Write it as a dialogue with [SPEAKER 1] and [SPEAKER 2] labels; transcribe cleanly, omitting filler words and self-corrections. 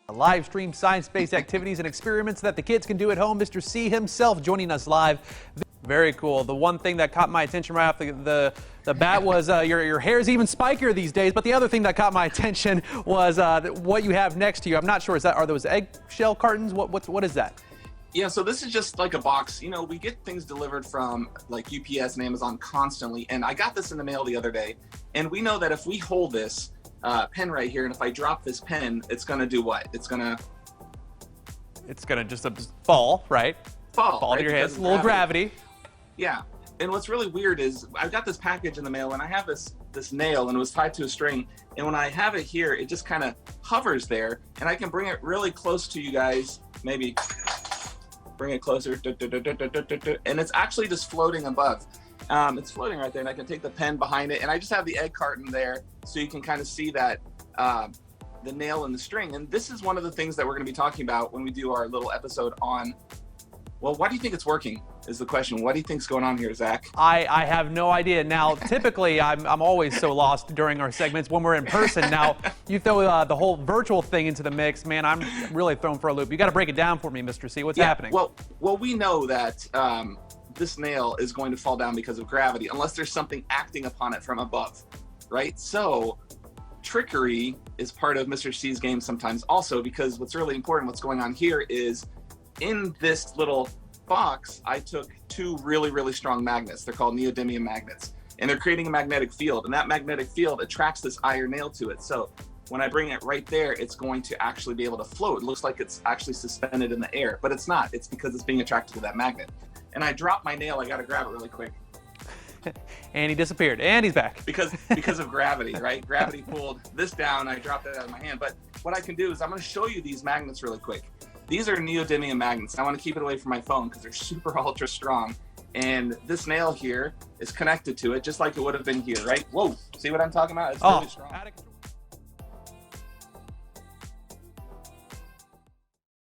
[SPEAKER 1] Live stream science-based activities and experiments that the kids can do at home. Mr. C himself joining us live. Very cool. The one thing that caught my attention right off the bat was your hair's even spikier these days. But the other thing that caught my attention was what you have next to you. I'm not sure. Are those eggshell cartons? What is that?
[SPEAKER 2] Yeah, so this is just like a box. You know, we get things delivered from like UPS and Amazon constantly. And I got this in the mail the other day. And we know that if we hold this pen right here, and if I drop this pen, it's going to do what? It's going to
[SPEAKER 1] just fall, right?
[SPEAKER 2] Fall
[SPEAKER 1] right? To your hands. A little gravity.
[SPEAKER 2] Yeah. And what's really weird is I've got this package in the mail and I have this nail and it was tied to a string. And when I have it here, it just kind of hovers there and I can bring it really close to you guys. Maybe bring it closer. And it's actually just floating above. It's floating right there and I can take the pen behind it and I just have the egg carton there so you can kind of see that the nail and the string. And this is one of the things that we're going to be talking about when we do our little episode on, well, why do you think it's working is the question. What do you think's going on here, Zach?
[SPEAKER 1] I have no idea. Now, typically, I'm always so lost during our segments when we're in person. Now, you throw the whole virtual thing into the mix, man, I'm really thrown for a loop. You got to break it down for me, Mr. C. What's happening?
[SPEAKER 2] Well, we know that this nail is going to fall down because of gravity, unless there's something acting upon it from above, right? So trickery is part of Mr. C's game sometimes also, because what's really important, what's going on here is in this little box, I took two really, really strong magnets. They're called neodymium magnets, and they're creating a magnetic field, and that magnetic field attracts this iron nail to it. So when I bring it right there, it's going to actually be able to float. It looks like it's actually suspended in the air, but it's not. It's because it's being attracted to that magnet. And I dropped my nail. I got to grab it really quick.
[SPEAKER 1] And he disappeared, and he's back.
[SPEAKER 2] Because of gravity, right? Gravity pulled this down. I dropped it out of my hand. But what I can do is I'm going to show you these magnets really quick. These are neodymium magnets. I want to keep it away from my phone because they're super ultra strong. And this nail here is connected to it just like it would have been here, right? Whoa, see what I'm talking about? It's really strong.